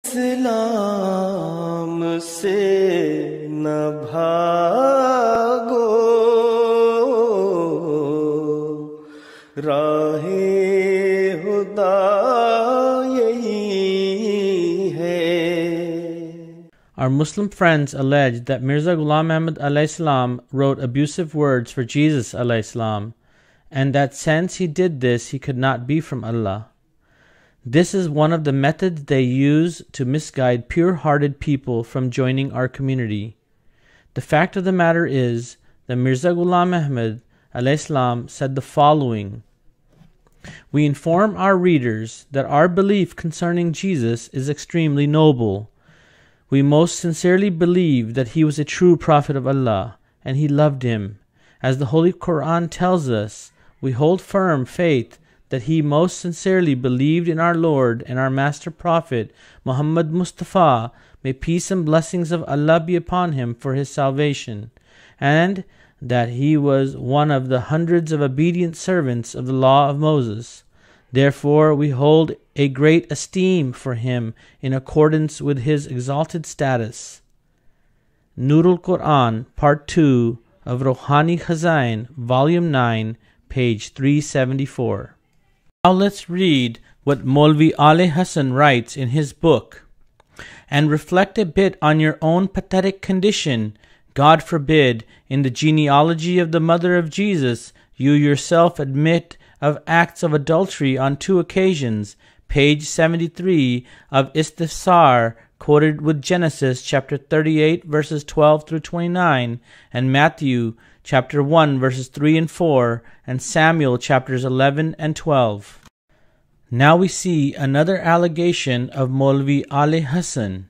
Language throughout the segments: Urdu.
اسلام سے نہ بھاگو، راہ خدا یہی ہے. Our Muslim friends allege that Mirza Ghulam Ahmad alayhi salam wrote abusive words for Jesus alayhi salam, and that since he did this, he could not be from Allah. This is one of the methods they use to misguide pure-hearted people from joining our community. The fact of the matter is that Mirza Ghulam Ahmad alayhi salam said the following: "We inform our readers that our belief concerning Jesus is extremely noble. We most sincerely believe that he was a true prophet of Allah, and he loved him. As the Holy Quran tells us, we hold firm faith that he most sincerely believed in our Lord and our Master Prophet, Muhammad Mustafa, may peace and blessings of Allah be upon him for his salvation, and that he was one of the hundreds of obedient servants of the law of Moses. Therefore, we hold a great esteem for him in accordance with his exalted status." Nurul Quran, Part 2 of Rohani Khazain, Volume 9, page 374. Now let's read what Maulvi Ali Hassan writes in his book, and reflect a bit on your own pathetic condition. God forbid, in the genealogy of the mother of Jesus, you yourself admit of acts of adultery on 2 occasions, page 73 of Istifsar, quoted with Genesis chapter 38 verses 12 through 29, and Matthew chapter 1 verses 3 and 4, and Samuel chapters 11 and 12. Now we see another allegation of Maulvi Ali Hassan.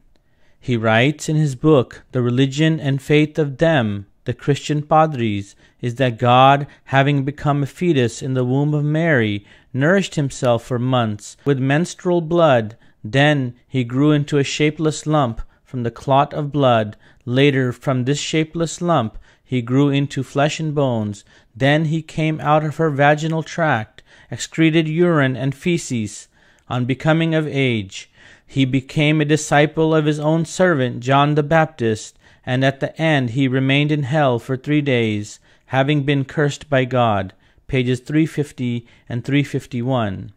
He writes in his book, "The religion and faith of them, the Christian Padris, is that God, having become a fetus in the womb of Mary, nourished himself for months with menstrual blood. Then he grew into a shapeless lump from the clot of blood. Later, from this shapeless lump, he grew into flesh and bones. Then he came out of her vaginal tract, excreted urine and feces. On becoming of age, he became a disciple of his own servant John the Baptist, and at the end he remained in hell for 3 days, having been cursed by God." Pages 350 and 351.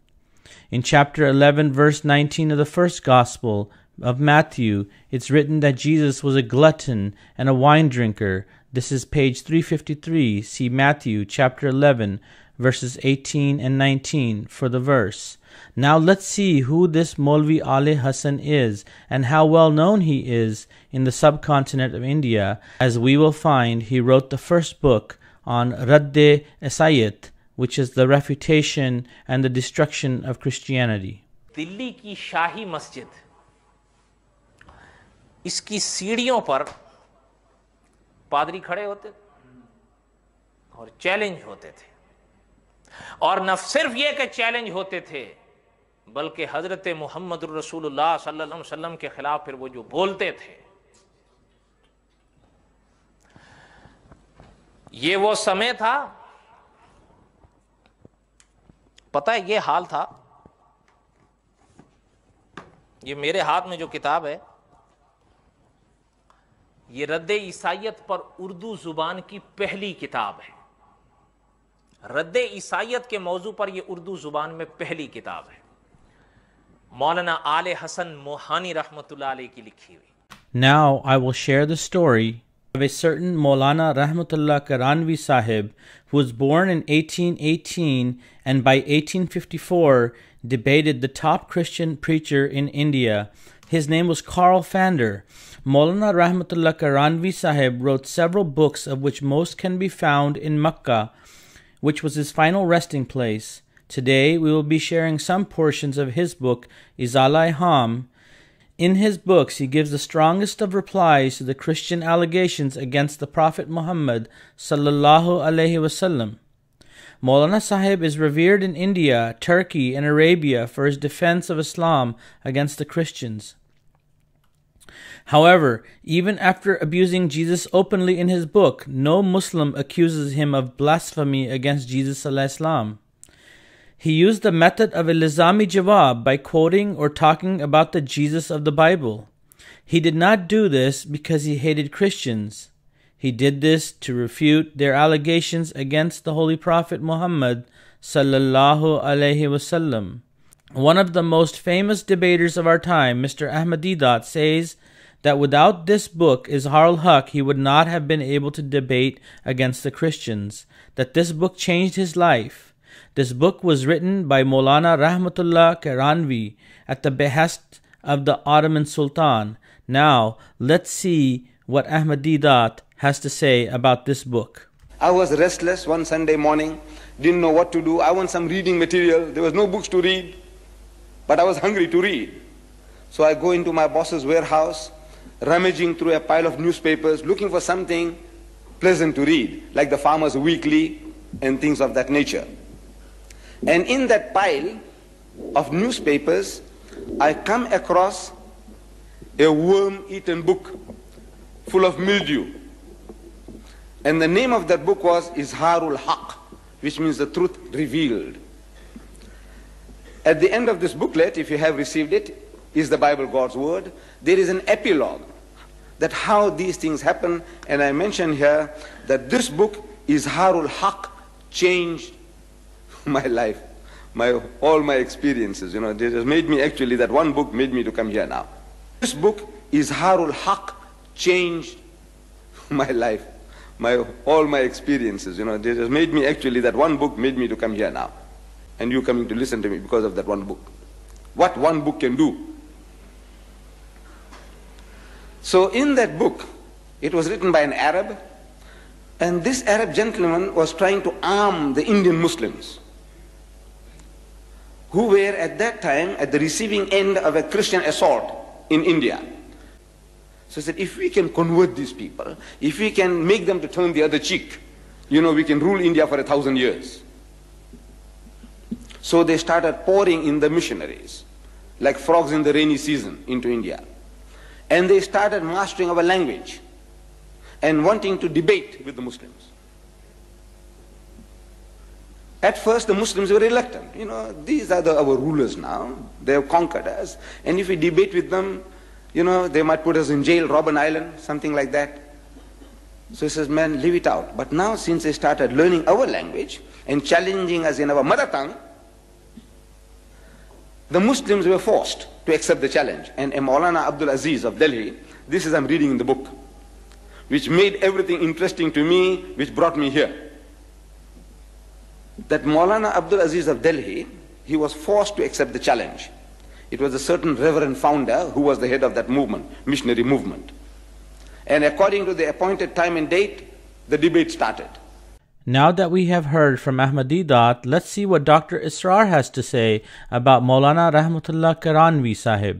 In chapter 11, verse 19 of the first Gospel of Matthew, it's written that Jesus was a glutton and a wine drinker. This is page 353. See Matthew chapter 11, verses 18 and 19 for the verse. Now let's see who this Maulvi Ali Hassan is and how well known he is in the subcontinent of India. As we will find, he wrote the first book on Radd-e-Isayat, which is the refutation and the destruction of Christianity. دلی کی شاہی مسجد، اس کی سیڑھیوں پر پادری کھڑے ہوتے اور چیلنج ہوتے تھے، اور نہ صرف یہ کہ چیلنج ہوتے تھے بلکہ حضرت محمد رسول اللہ صلی اللہ علیہ وسلم کے خلاف پھر وہ جو بولتے تھے. یہ وہ سمے تھا، پتہ ہے یہ حال تھا. یہ میرے ہاتھ میں جو کتاب ہے یہ رد عیسائیت پر اردو زبان کی پہلی کتاب ہے. رد عیسائیت کے موضوع پر یہ اردو زبان میں پہلی کتاب ہے، مولانا آل حسن موہانی رحمۃ اللہ علیہ کی لکھی ہوئی. Now I will share the story of a certain Maulana Rahmatullah Karanvi Sahib who was born in 1818 and by 1854 debated the top Christian preacher in India. His name was Karl Fander. Maulana Rahmatullah Karanvi Sahib wrote several books of which most can be found in Makkah, which was his final resting place. Today we will be sharing some portions of his book, Izal-i-Ham. In his books, he gives the strongest of replies to the Christian allegations against the Prophet Muhammad sallallahu alaihi wasallam. Maulana Sahib is revered in India, Turkey, and Arabia for his defense of Islam against the Christians. However, even after abusing Jesus openly in his book, no Muslim accuses him of blasphemy against Jesus alayhi salam. He used the method of ilzami jawab by quoting or talking about the Jesus of the Bible. He did not do this because he hated Christians. He did this to refute their allegations against the Holy Prophet Muhammad sallallahu alaihi wasallam. One of the most famous debaters of our time, Mr. Ahmadidat, says that without this book, Izhar al-Haq, he would not have been able to debate against the Christians, that this book changed his life. This book was written by Maulana Rahmatullah Kiranvi at the behest of the Ottoman Sultan. Now, let's see what Ahmadidat has to say about this book. I was restless one Sunday morning, didn't know what to do. I want some reading material. There was no books to read, but I was hungry to read. So I go into my boss's warehouse, rummaging through a pile of newspapers, looking for something pleasant to read, like the Farmer's Weekly and things of that nature. And in that pile of newspapers, I come across a worm-eaten book full of mildew. And the name of that book was Izharul Haq, which means the truth revealed. At the end of this booklet, if you have received it, is the Bible God's Word. There is an epilogue that how these things happen, and I mention here that this book, Izharul Haq, changed my life, all my experiences. You know, it has made me actually, that one book made me to come here now. This book, Izharul Haq, changed my life, all my experiences. You know, it has made me actually, that one book made me to come here now. And you coming to listen to me because of that one book. What one book can do. So in that book, it was written by an Arab, and this Arab gentleman was trying to arm the Indian Muslims, who were at that time at the receiving end of a Christian assault in India. So he said, if we can convert these people, if we can make them to turn the other cheek, you know, we can rule India for 1,000 years. So they started pouring in the missionaries, like frogs in the rainy season, into India. And they started mastering our language and wanting to debate with the Muslims. At first the Muslims were reluctant. You know, these are our rulers now. They have conquered us. And if we debate with them, you know, they might put us in jail, Robben Island, something like that. So he says, man, leave it out. But now since they started learning our language and challenging us in our mother tongue, the Muslims were forced to accept the challenge. And Maulana Abdul Aziz of Delhi, this is I'm reading in the book, which made everything interesting to me, which brought me here. That Maulana Abdul Aziz of Delhi, he was forced to accept the challenge. It was a certain reverend founder who was the head of that movement, missionary movement. And according to the appointed time and date, the debate started. Now that we have heard from Ahmadidat, let's see what Dr. Israr has to say about Maulana Rahmatullah Kiranvi Sahib.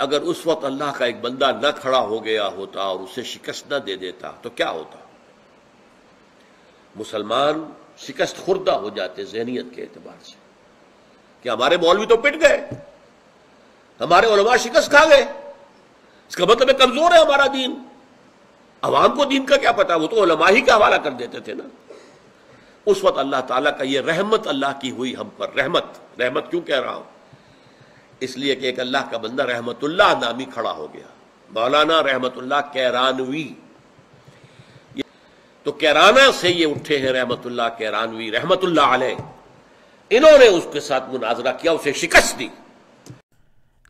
اگر اس وقت اللہ کا ایک بندہ نہ کھڑا ہو گیا ہوتا اور اسے شکست نہ دے دیتا تو کیا ہوتا؟ مسلمان شکست خوردہ ہو جاتے ذہنیت کے اعتبار سے کہ ہمارے مولوی تو پٹ گئے، ہمارے علماء شکست کھا گئے، اس کا مطلب ہے کمزور ہے ہمارا دین۔ عوام کو دین کا کیا پتا، وہ تو علماء ہی کا حوالہ کر دیتے تھے نا۔ اس وقت اللہ تعالیٰ کا یہ رحمت اللہ کی ہوئی ہم پر، رحمت کیوں کہہ رہا ہوں؟ اس لیے کہ ایک اللہ کا بندہ رحمت اللہ نامی کھڑا ہو گیا، مولانا رحمت اللہ کیرانوی، تو کیرانہ سے یہ اٹھے ہیں رحمت اللہ کیرانوی رحمت اللہ علیہ، انہوں نے اس کے ساتھ مناظرہ کیا، اسے شکست دی۔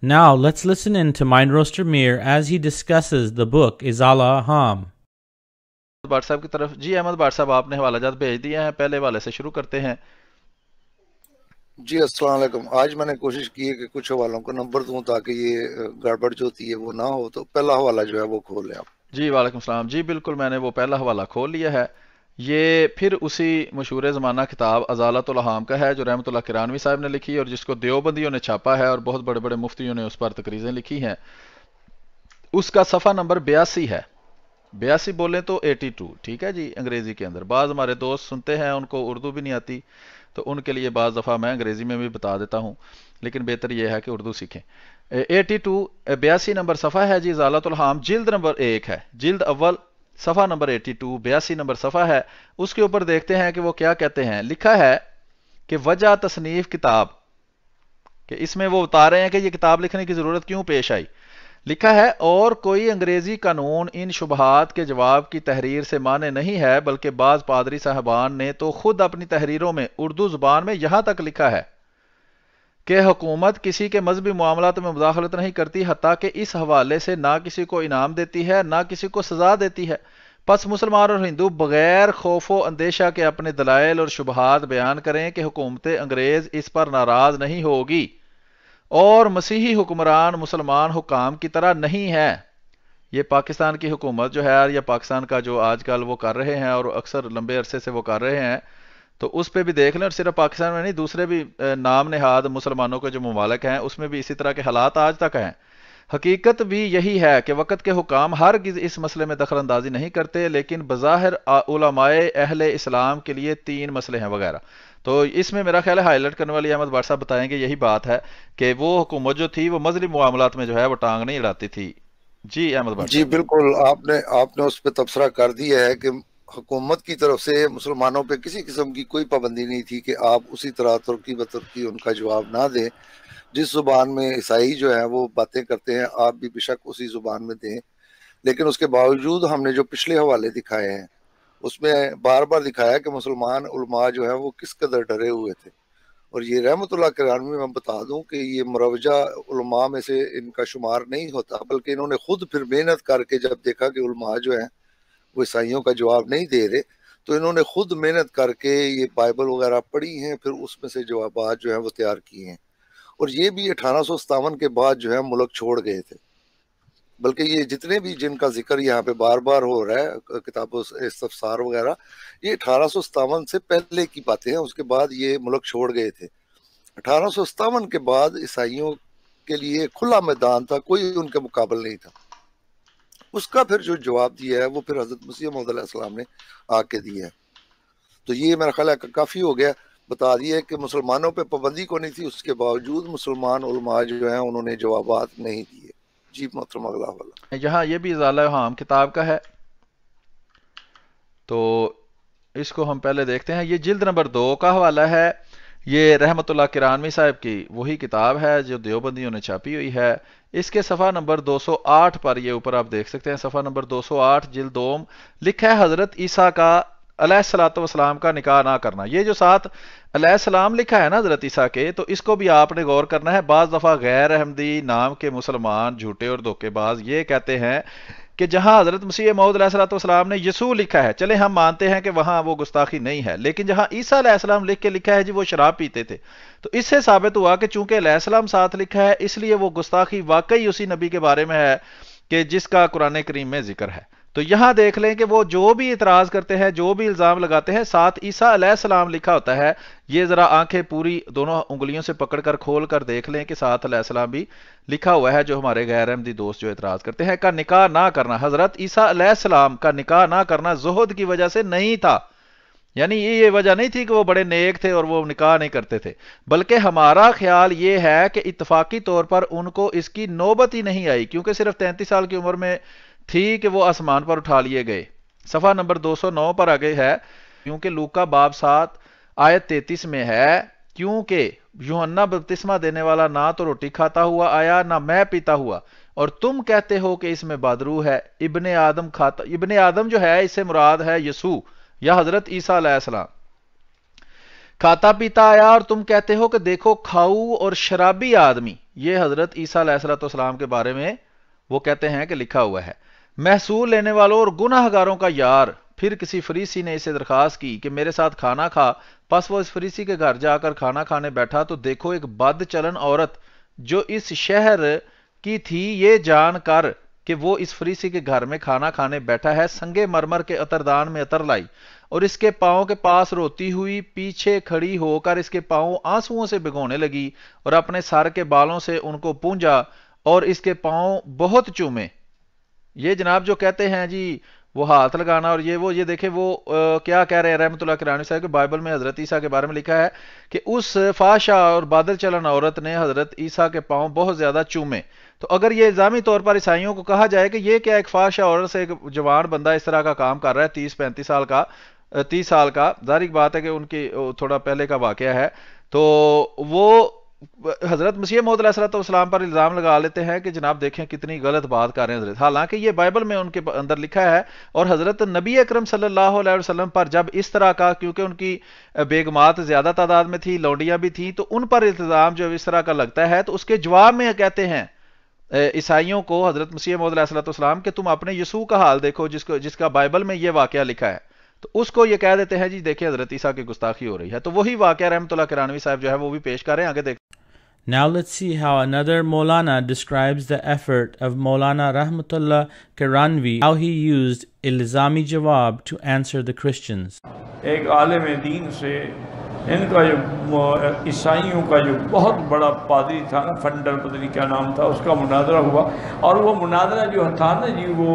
Now let's listen in to Mind Roaster Mir as he discusses the book Izala Aham. Bhatt صاحب کی طرف جی احمد بھٹ صاحب آپ نے حوالہ جات بھیج دیے ہیں، پہلے حوالے سے شروع کرتے ہیں۔ جی السلام علیکم۔ آج میں نے کوشش کی ہے کہ کچھ حوالوں کو نمبر دوں تاکہ یہ گڑبڑ جو ہوتی ہے وہ نہ ہو، تو پہلا حوالہ جو ہے وہ کھول لیں آپ۔ جی وعلیکم السلام، جی بالکل میں نے وہ پہلا حوالہ کھول لیا ہے۔ یہ پھر اسی مشہور زمانہ کتاب ازالۃ الاحام کا ہے جو رحمت اللہ کرانوی صاحب نے لکھی اور جس کو دیوبندیوں نے چھاپا ہے اور بہت بڑے بڑے مفتیوں نے اس پر تقریریں لکھی ہیں۔ اس کا صفحہ نمبر 82 ہے، 82 بولیں تو 82، ٹھیک ہے جی، انگریزی کے اندر۔ بعض ہمارے دوست سنتے ہیں ان کو اردو بھی نہیں آتی، تو ان کے لیے بعض دفعہ میں انگریزی میں بھی بتا دیتا ہوں، لیکن بہتر یہ ہے کہ اردو سیکھیں۔ 82 نمبر صفحہ ہے جی، ازالۃ الاحام، جلد نمبر 1 ہے، جلد اول صفحہ نمبر 82، 82 نمبر صفحہ ہے۔ اس کے اوپر دیکھتے ہیں کہ وہ کیا کہتے ہیں۔ لکھا ہے کہ وجہ تصنیف کتاب، کہ اس میں وہ بتا رہے ہیں کہ یہ کتاب لکھنے کی ضرورت کیوں پیش آئی۔ لکھا ہے اور کوئی انگریزی قانون ان شبہات کے جواب کی تحریر سے مانے نہیں ہے، بلکہ بعض پادری صاحبان نے تو خود اپنی تحریروں میں اردو زبان میں یہاں تک لکھا ہے کہ حکومت کسی کے مذہبی معاملات میں مداخلت نہیں کرتی، حتیٰ کہ اس حوالے سے نہ کسی کو انعام دیتی ہے نہ کسی کو سزا دیتی ہے۔ پس مسلمان اور ہندو بغیر خوف و اندیشہ کے اپنے دلائل اور شبہات بیان کریں کہ حکومت انگریز اس پر ناراض نہیں ہوگی اور مسیحی حکمران مسلمان حکام کی طرح نہیں ہے۔ یہ پاکستان کی حکومت جو ہے یا پاکستان کا جو آج کل وہ کر رہے ہیں اور اکثر لمبے عرصے سے وہ کر رہے ہیں، تو اس پہ بھی دیکھ لیں، اور صرف پاکستان میں نہیں دوسرے بھی نام نہاد مسلمانوں کے جو ممالک ہیں اس میں بھی اسی طرح کے حالات آج تک ہیں۔ حقیقت بھی یہی ہے کہ وقت کے حکام ہرگز اس مسئلے میں دخل اندازی نہیں کرتے، لیکن بظاہر علماء اہل اسلام کے لیے 3 مسئلے ہیں وغیرہ۔ تو اس میں میرا خیال ہے ہائی لائٹ کرنے والی احمد بھٹ صاحب بتائیں گے یہی بات ہے کہ وہ حکومت جو تھی وہ مذہبی معاملات میں جو ہے وہ ٹانگ نہیں اڑاتی تھی۔ جی احمد بھٹ جی بالکل، آپ نے اس پہ تبصرہ کر دیا ہے کہ حکومت کی طرف سے مسلمانوں پہ کسی قسم کی کوئی پابندی نہیں تھی کہ آپ اسی طرح ترکی بترکی ان کا جواب نہ دیں، جس زبان میں عیسائی جو ہیں وہ باتیں کرتے ہیں آپ بھی بے شک اسی زبان میں دیں۔ لیکن اس کے باوجود ہم نے جو پچھلے حوالے دکھائے ہیں اس میں بار بار دکھایا کہ مسلمان علماء جو ہیں وہ کس قدر ڈرے ہوئے تھے، اور یہ رحمت اللہ کرانوی میں بتا دوں کہ یہ مروجہ علماء میں سے ان کا شمار نہیں ہوتا، بلکہ انہوں نے خود پھر محنت کر کے جب دیکھا کہ علماء جو ہیں وہ عیسائیوں کا جواب نہیں دے رہے تو انہوں نے خود محنت کر کے یہ بائبل وغیرہ پڑھی ہیں، پھر اس میں سے جوابات جو ہیں وہ تیار کیے ہیں، اور یہ بھی 1857 کے بعد جو ہے ملک چھوڑ گئے تھے۔ بلکہ یہ جتنے بھی جن کا ذکر یہاں پہ بار بار ہو رہا ہے کتاب استفسار وغیرہ، یہ 1857 سے پہلے کی باتیں ہیں، اس کے بعد یہ ملک چھوڑ گئے تھے۔ 1857 کے بعد عیسائیوں کے لیے کھلا میدان تھا، کوئی ان کے مقابل نہیں تھا۔ اس کا پھر جو جواب دیا ہے وہ پھر حضرت مسیح موعود علیہ السلام نے آ کے دیا ہے۔ تو یہ میرا خیال ہے کافی ہو گیا، بتا دیا کہ مسلمانوں پہ پابندی کو نہیں تھی، اس کے باوجود مسلمان علماء جو ہیں انہوں نے جوابات نہیں دیے۔ جی محترم اگلا والا، یہاں یہ بھی ازالہ احام کتاب کا ہے، تو اس کو ہم پہلے دیکھتے ہیں۔ یہ جلد نمبر 2 کا حوالہ ہے، یہ رحمت اللہ کرانوی صاحب کی وہی کتاب ہے جو دیوبندیوں نے چھاپی ہوئی ہے۔ اس کے صفحہ نمبر 208 پر یہ اوپر آپ دیکھ سکتے ہیں، صفحہ نمبر 208 جلد 2 لکھا ہے حضرت عیسیٰ کا علیہ الصلوۃ والسلام کا نکاح نہ کرنا۔ یہ جو ساتھ علیہ السلام لکھا ہے نا حضرت عیسیٰ کے، تو اس کو بھی آپ نے غور کرنا ہے۔ بعض دفعہ غیر احمدی نام کے مسلمان جھوٹے اور دھوکے باز یہ کہتے ہیں کہ جہاں حضرت مسیح موعود علیہ الصلوۃ والسلام نے یسوع لکھا ہے، چلے ہم مانتے ہیں کہ وہاں وہ گستاخی نہیں ہے، لیکن جہاں عیسیٰ علیہ السلام لکھ کے لکھا ہے جی وہ شراب پیتے تھے، تو اس سے ثابت ہوا کہ چونکہ علیہ السلام ساتھ لکھا ہے اس لیے وہ گستاخی واقعی اسی نبی کے بارے میں ہے کہ جس کا قرآن کریم میں ذکر ہے۔ تو یہاں دیکھ لیں کہ وہ جو بھی اعتراض کرتے ہیں، جو بھی الزام لگاتے ہیں، ساتھ عیسیٰ علیہ السلام لکھا ہوتا ہے. یہ ذرا آنکھیں پوری دونوں انگلیوں سے پکڑ کر کھول کر دیکھ لیں کہ ساتھ علیہ السلام بھی لکھا ہوا ہے. جو ہمارے غیر احمدی دوست جو اعتراض کرتے ہیں، کا نکاح نہ کرنا، حضرت عیسیٰ علیہ السلام کا نکاح نہ کرنا زہد کی وجہ سے نہیں تھا. یعنی یہ وجہ نہیں تھی کہ وہ بڑے نیک تھے اور وہ نکاح نہیں کرتے تھے، بلکہ ہمارا خیال یہ ہے کہ اتفاقی طور پر ان کو اس کی نوبت ہی نہیں آئی، کیونکہ صرف 33 سال کی عمر میں تھی کہ وہ آسمان پر اٹھا لیے گئے. صفحہ نمبر 209 پر آگے ہے، کیونکہ لوکا باب 7 آیت 33 میں ہے، کیونکہ یوحنا بپتسمہ دینے والا نہ تو روٹی کھاتا ہوا آیا نہ میں پیتا ہوا، اور تم کہتے ہو کہ اس میں بدبو ہے. ابن آدم جو ہے، اس سے مراد ہے یسوع یا حضرت عیسیٰ علیہ السلام. کھاتا پیتا آیا اور تم کہتے ہو کہ دیکھو کھاؤ اور شرابی آدمی. یہ حضرت عیسیٰ علیہ السلام کے بارے میں وہ کہتے ہیں کہ لکھا ہوا ہے. محصول لینے والوں اور گناہ گاروں کا یار. پھر کسی فریسی نے اسے درخواست کی کہ میرے ساتھ کھانا کھا. پس وہ اس فریسی کے گھر جا کر کھانا کھانے بیٹھا تو دیکھو ایک بد چلن عورت جو اس شہر کی تھی، یہ جان کر کہ وہ اس فریسی کے گھر میں کھانا کھانے بیٹھا ہے، سنگے مرمر کے عطردان میں عطر لائی اور اس کے پاؤں کے پاس روتی ہوئی پیچھے کھڑی ہو کر اس کے پاؤں آنسوؤں سے بھگونے لگی اور اپنے سر کے بالوں سے ان کو پونجا اور اس کے پاؤں بہت چومے. یہ جناب جو کہتے ہیں جی وہ ہاتھ لگانا اور یہ دیکھیں وہ کیا کہہ رہے ہیں رحمۃ اللہ کرانی صاحب کہ بائبل میں حضرت عیسیٰ کے بارے میں لکھا ہے کہ اس فحشا اور بادل چلن عورت نے حضرت عیسیٰ کے پاؤں بہت زیادہ چومے. تو اگر یہ الزامی طور پر عیسائیوں کو کہا جائے کہ یہ کیا ایک فحشا عورت سے ایک جوان بندہ اس طرح کا کام کر رہا ہے 30-35 سال کا 30 سال کا، ظاہر بات ہے کہ ان کی تھوڑا پہلے کا واقعہ ہے، تو وہ حضرت مسیح موعود علیہ السلام پر الزام لگا لیتے ہیں کہ جناب دیکھیں کتنی غلط بات کر رہے ہیں حضرت. حالانکہ یہ بائبل میں ان کے اندر لکھا ہے. اور حضرت نبی اکرم صلی اللہ علیہ وسلم پر جب اس طرح کا، کیونکہ ان کی بیگمات زیادہ تعداد میں تھی، لونڈیاں بھی تھیں، تو ان پر الزام جو اس طرح کا لگتا ہے تو اس کے جواب میں کہتے ہیں عیسائیوں کو حضرت مسیح موعود علیہ السلام کہ تم اپنے یسوع کا حال دیکھو جس کا بائبل میں یہ واقعہ لکھا ہے. تو اس کو یہ کہہ دیتے ہیں جی دیکھیں حضرت عیسیٰ کی گستاخی ہو رہی ہے. تو وہی واقعہ رحمۃ اللہ کرانوی صاحب جو ہے وہ بھی پیش کر رہے ہیں. آگے دیکھ. Now let's see how another Maulana describes the effort of Maulana Rahmatullah Kiranvi, how he used Ilzami Jawab to answer the Christians. ایک عالم دین سے ان کا جو عیسائیوں کا جو بہت بڑا پادری تھا نا، فنڈر پتہ نہیں کیا نام تھا، اس کا مناظرہ ہوا. اور وہ مناظرہ جو تھا نا جی وہ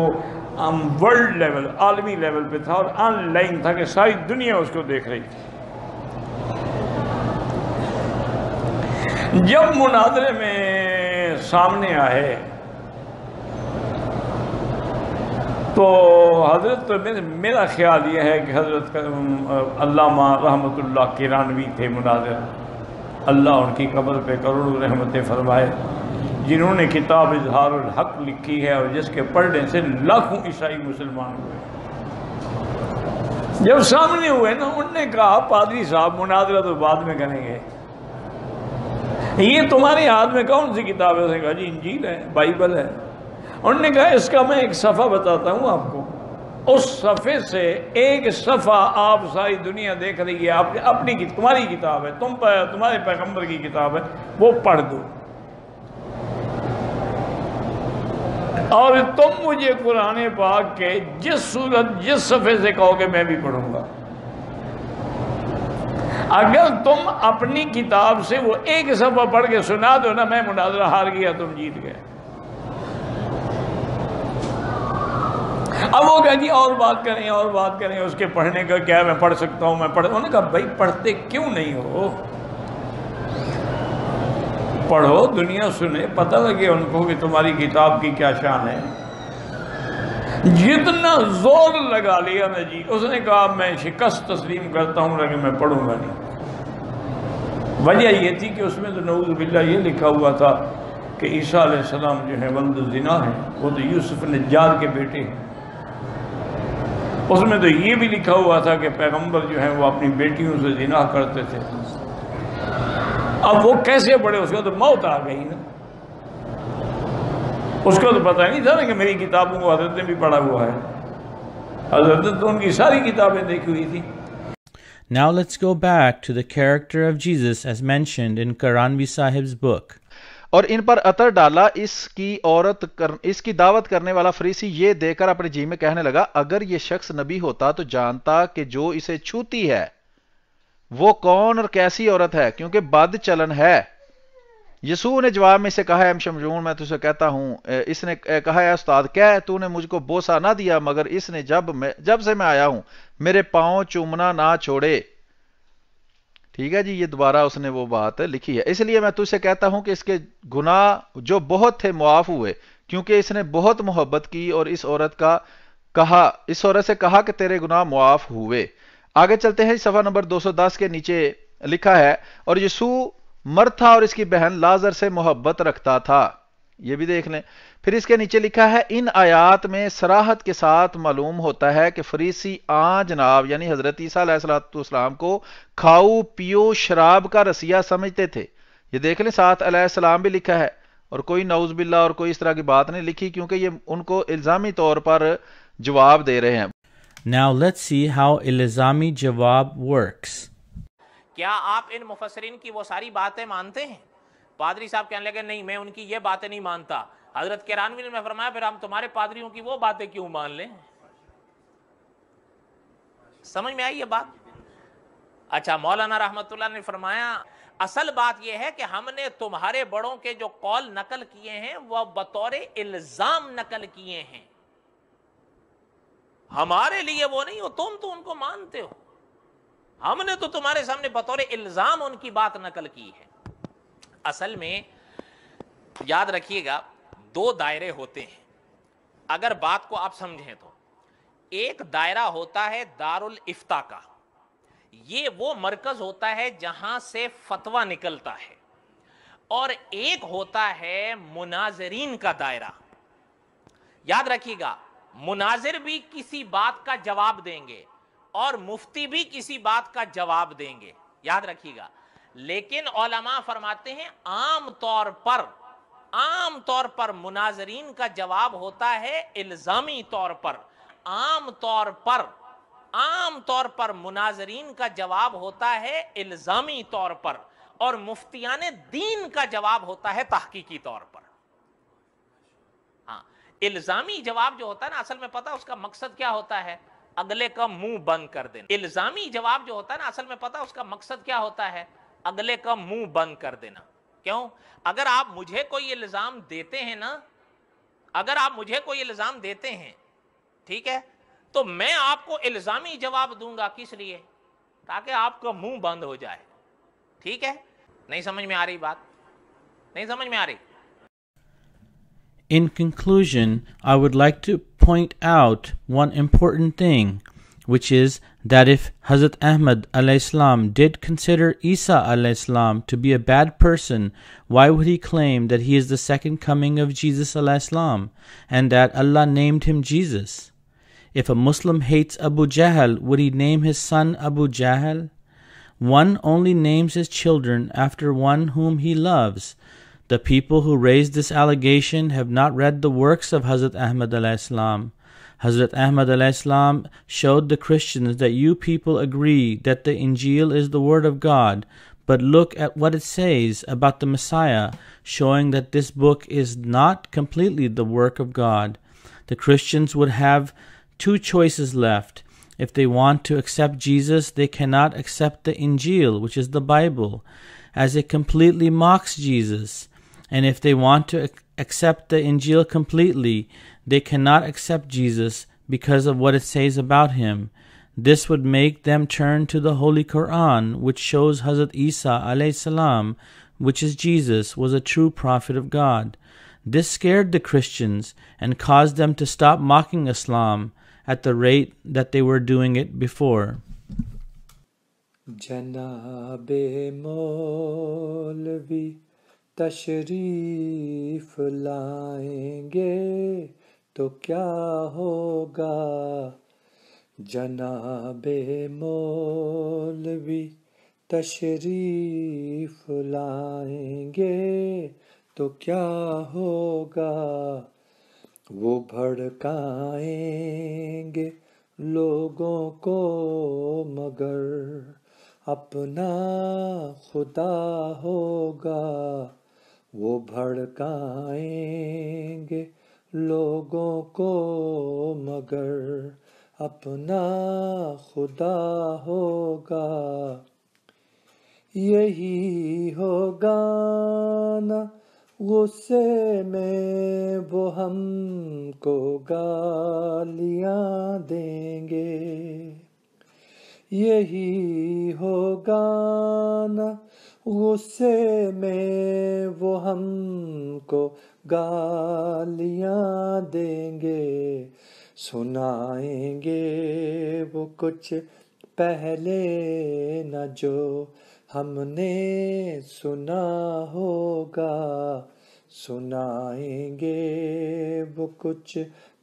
ورلڈ لیول، عالمی لیول پہ تھا اور آن لائن تھا کہ ساری دنیا اس کو دیکھ رہی تھی. جب مناظرے میں سامنے آئے تو حضرت میرا خیال یہ ہے کہ حضرت علامہ رحمۃ اللہ کرانوی تھے مناظر. اللہ ان کی قبر پہ کروڑوں رحمتیں فرمائے، جنہوں نے کتاب اظہار الحق لکھی ہے اور جس کے پڑھنے سے لاکھوں عیسائی مسلمان ہوئے. جب سامنے ہوئے نا، انہوں نے کہا پادری صاحب مناظرہ تو بعد میں کریں گے، یہ تمہارے ہاتھ میں کون سی کتاب ہے؟ اس نے کہا جی انجیل ہے، بائبل ہے. انہوں نے کہا اس کا میں ایک صفحہ بتاتا ہوں آپ کو، اس صفحے سے ایک صفحہ آپ ساری دنیا دیکھ رہی ہے، اپنی تمہاری کتاب ہے، تمہارے پیغمبر کی کتاب ہے، وہ پڑھ دو اور تم مجھے قرآن پاک کے جس صورت جس صفحے سے کہو گے میں بھی پڑھوں گا. اگر تم اپنی کتاب سے وہ ایک صفحہ پڑھ کے سنا دو نا، میں مناظرہ ہار گیا، تم جیت گئے. اب وہ کہا جی اور بات کریں اس کے پڑھنے کا کیا، میں پڑھ سکتا ہوں، انہوں نے کہا بھائی پڑھتے کیوں نہیں ہو؟ پڑھو، دنیا سنے، پتہ لگے ان کو کہ تمہاری کتاب کی کیا شان ہے. جتنا زور لگا لیا نا جی، اس نے کہا میں شکست تسلیم کرتا ہوں لیکن میں پڑھوں گا نہیں. وجہ یہ تھی کہ اس میں تو نعوذ باللہ یہ لکھا ہوا تھا کہ عیسیٰ علیہ السلام جو ہے ولد الزنا ہے، وہ تو یوسف نجار کے بیٹے ہیں. اس میں تو یہ بھی لکھا ہوا تھا کہ پیغمبر جو ہیں وہ اپنی بیٹیوں سے زنا کرتے تھے. اب وہ کیسے پڑھے؟ اس کو تو موت آ گئی نا، اس کو تو پتہ نہیں تھا نا کہ میری کتابوں کو حضرت نے بھی پڑھا ہوا ہے. حضرت تو ان کی ساری کتابیں دیکھی ہوئی تھی. Now let's go back to the character of Jesus as mentioned in Karanvi Sahib's book. اور ان پر عطر ڈالا. اس کی دعوت کرنے والا فریسی یہ دے کر اپنے جی میں کہنے لگا اگر یہ شخص نبی ہوتا تو جانتا کہ جو اسے چھوتی ہے وہ کون اور کیسی عورت ہے کیونکہ بد چلن ہے. یسوع نے جواب میں سے کہا اے شمشون میں تجھے کہتا ہوں. اس نے کہا اے استاد کیا ہے تو نے مجھ کو بوسہ نہ دیا مگر اس نے جب سے میں آیا ہوں میرے پاؤں چومنا نہ چھوڑے. ٹھیک ہے جی, یہ دوبارہ اس نے وہ بات لکھی ہے. اس لیے میں تجھ سے کہتا ہوں کہ اس کے گناہ جو بہت تھے معاف ہوئے کیونکہ اس نے بہت محبت کی. اور اس عورت سے کہا کہ تیرے گناہ معاف ہوئے. آگے چلتے ہیں. صفحہ نمبر 210 کے نیچے لکھا ہے اور یسوع مرد تھا اور اس کی بہن لازر سے محبت رکھتا تھا. یہ بھی دیکھ لیں. پھر اس کے نیچے لکھا ہے ان آیات میں صراحت کے ساتھ معلوم ہوتا ہے کہ فریسی جناب یعنی حضرت عیسیٰ علیہ السلام کو کھاؤ پیو شراب کا رسیہ سمجھتے تھے. یہ دیکھ لیں ساتھ علیہ السلام بھی لکھا ہے اور کوئی نعوذ باللہ اور کوئی اس طرح کی بات نہیں لکھی کیونکہ یہ ان کو الزامی طور پر جواب دے رہے ہیں. Now let's see how الزامی جواب works. کیا آپ ان مفسرین کی وہ ساری باتیں مانتے ہیں؟ پادری صاحب کہنے لگے نہیں میں ان کی یہ باتیں نہیں مانتا. حضرت کرانوی نے فرمایا پھر ہم تمہارے پادریوں کی وہ باتیں کیوں مان لیں؟ سمجھ میں آئی یہ بات؟ اچھا, مولانا رحمت اللہ نے فرمایا اصل بات یہ ہے کہ ہم نے تمہارے بڑوں کے جو قول نقل کیے ہیں وہ بطور الزام نقل کیے ہیں, ہمارے لیے وہ نہیں ہو. تم تو ان کو مانتے ہو, ہم نے تو تمہارے سامنے بطور الزام ان کی بات نقل کی ہے. اصل میں یاد رکھیے گا دو دائرے ہوتے ہیں اگر بات کو آپ سمجھیں تو. ایک دائرہ ہوتا ہے دارالافتاء کا, یہ وہ مرکز ہوتا ہے جہاں سے فتویٰ نکلتا ہے, اور ایک ہوتا ہے مناظرین کا دائرہ. یاد رکھیے گا مناظر بھی کسی بات کا جواب دیں گے اور مفتی بھی کسی بات کا جواب دیں گے, یاد رکھیے گا. لیکن علماء فرماتے ہیں عام طور پر مناظرین کا جواب ہوتا ہے الزامی طور پر. عام طور پر مناظرین کا جواب ہوتا ہے الزامی طور پر, اور مفتیان دین کا جواب ہوتا ہے تحقیقی طور پر. ہاں, الزامی جواب جو ہوتا ہے نا اصل میں پتہ اس کا مقصد کیا ہوتا ہے؟ اگلے کا منہ بند کر دینا. الزامی جواب جو ہوتا ہے نا اصل میں پتہ اس کا مقصد کیا ہوتا ہے؟ اگلے کا منہ بند کر دینا. کیوں؟ اگر آپ مجھے کوئی الزام دیتے ہیں نا, اگر آپ مجھے کوئی الزام دیتے ہیں, ٹھیک ہے, تو میں آپ کو الزامی جواب دوں گا. کس لیے؟ تاکہ آپ کا منہ بند ہو جائے. ٹھیک ہے, نہیں سمجھ میں آ رہی بات؟ نہیں سمجھ میں آ رہی؟ In conclusion, I would like to point out one important thing, which is that if Hazrat Ahmad alayhi salam did consider Isa alayhi salam to be a bad person, why would he claim that he is the second coming of Jesus alayhi salam and that Allah named him Jesus? If a Muslim hates Abu Jahl, would he name his son Abu Jahl? One only names his children after one whom he loves. The people who raised this allegation have not read the works of Hazrat Ahmad alayhi salam. Hazrat Ahmad alayhi salam showed the Christians that you people agree that the Injil is the word of God, but look at what it says about the Messiah, showing that this book is not completely the work of God. The Christians would have two choices left. If they want to accept Jesus, they cannot accept the Injil, which is the Bible, as it completely mocks Jesus. And if they want to accept the Injil completely, they cannot accept Jesus because of what it says about him. This would make them turn to the Holy Quran, which shows Hazrat Isa alayhi salam, which is Jesus, was a true prophet of God. This scared the Christians and caused them to stop mocking Islam at the rate that they were doing it before. Janab Maulvi تشریف لائیں گے تو کیا ہوگا, جناب مولوی تشریف لائیں گے تو کیا ہوگا, وہ بھڑکائیں گے لوگوں کو مگر اپنا خدا ہوگا, وہ بھڑکائیں گے لوگوں کو مگر اپنا خدا ہوگا. یہی ہوگا نا غصے میں وہ ہم کو گالیاں دیں گے. یہی ہوگا نا غصے میں وہ ہم کو گالیاں دیں گے. سنائیں گے وہ کچھ پہلے نہ جو ہم نے سنا ہوگا. سنائیں گے وہ کچھ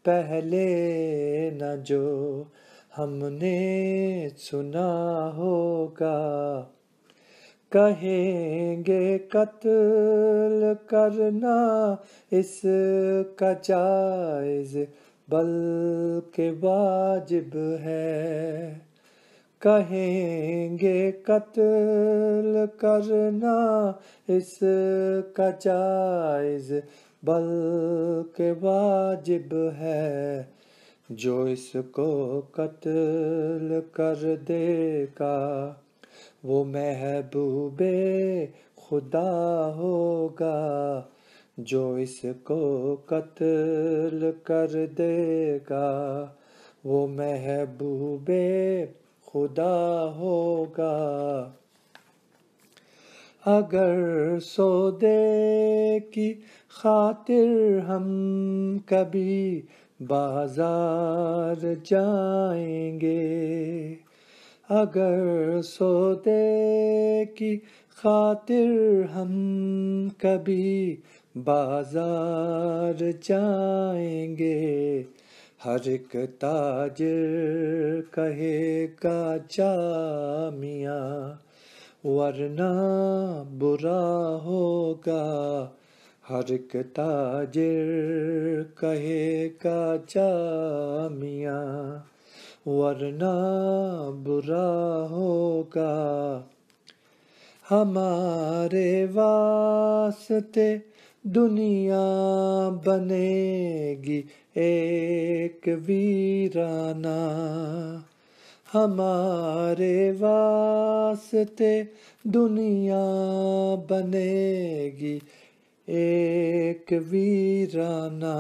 پہلے نہ جو ہم نے سنا ہوگا. کہیں گے قتل کرنا اس کا جائز بلکہ واجب ہے. کہیں گے قتل کرنا اس کا جائز بلکہ واجب ہے. جو اس کو قتل کر دے گا وہ محبوب خدا ہوگا. جو اس کو قتل کر دے گا وہ محبوب خدا ہوگا. اگر سودے کی خاطر ہم کبھی بازار جائیں گے. اگر سودے کی خاطر ہم کبھی بازار جائیں گے. ہر ایک تاجر کہے گا جا میاں ورنہ برا ہوگا. ہر ایک تاجر کہے گا جا میاں ورنہ برا ہوگا. ہمارے واسطے دنیا بنے گی ایک ویرانہ. ہمارے واسطے دنیا بنے گی ایک ویرانہ.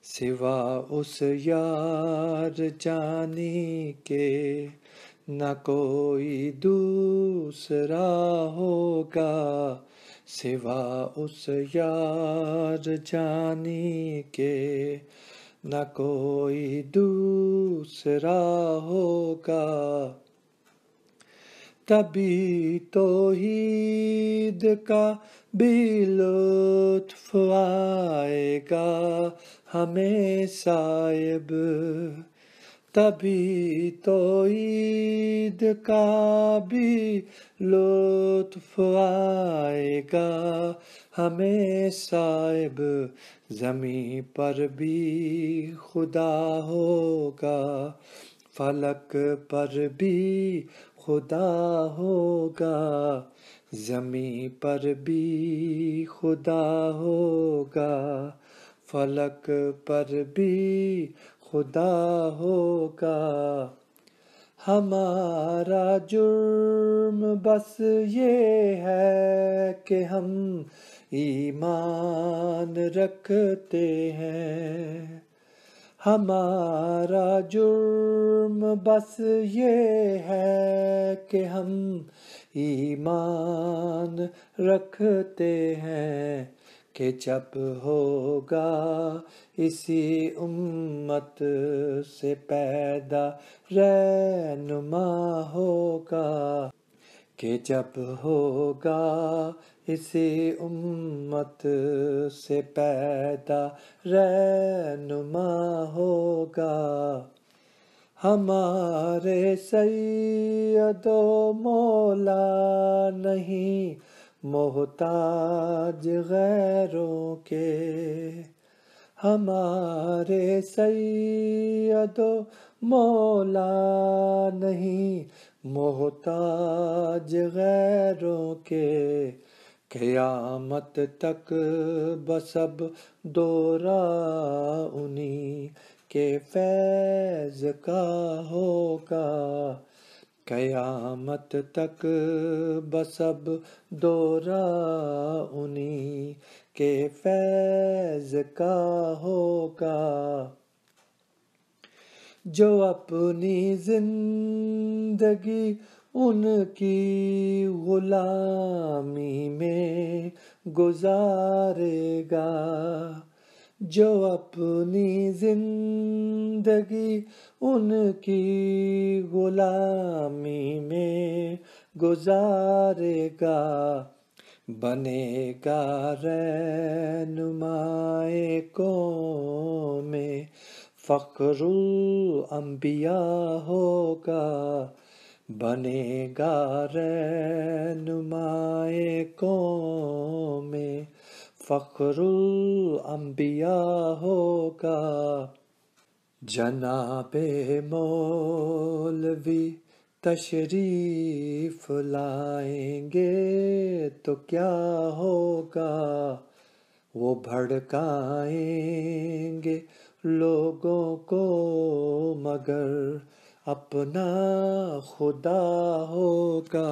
سوا اس یار جانی کے نہ کوئی دوسرا ہوگا. سوا اس یار جانی کے نہ کوئی دوسرا ہوگا. تبھی توحید کا بھی لطف آئے گا ہمیں صاحب. تبھی توحید کا بھی لطف آئے گا ہمیں صاحب. زمین پر بھی خدا ہوگا فلک پر بھی خدا ہوگا. زمین پر بھی خدا ہوگا فلک پر بھی خدا ہوگا. ہمارا جرم بس یہ ہے کہ ہم ایمان رکھتے ہیں. ہمارا جرم بس یہ ہے کہ ہم ایمان رکھتے ہیں. کہ جب ہوگا اسی امت سے پیدا رہنما ہوگا. کہ جب ہوگا اسی امت سے پیدا رہنما ہوگا. ہمارے سید و مولا نہیں محتاج غیروں کے. ہمارے سید و مولا نہیں محتاج غیروں کے. قیامت تک بسب دورہ انہی کے فیض کا ہوگا، قیامت تک بسب دورہ انہی کے فیض کا ہوگا، جو اپنی زندگی ان کی غلامی میں گزارے گا، جو اپنی زندگی ان کی غلامی میں گزارے گا، بنے گا رہنمائے قوم، فخر الانبیاء ہوگا، بنے گا رہنمائے قوم، فخر الانبیاء ہوگا، جناب مولوی تشریف لائیں گے تو کیا ہوگا، وہ بھڑکائیں گے لوگوں کو مگر اپنا خدا ہوگا۔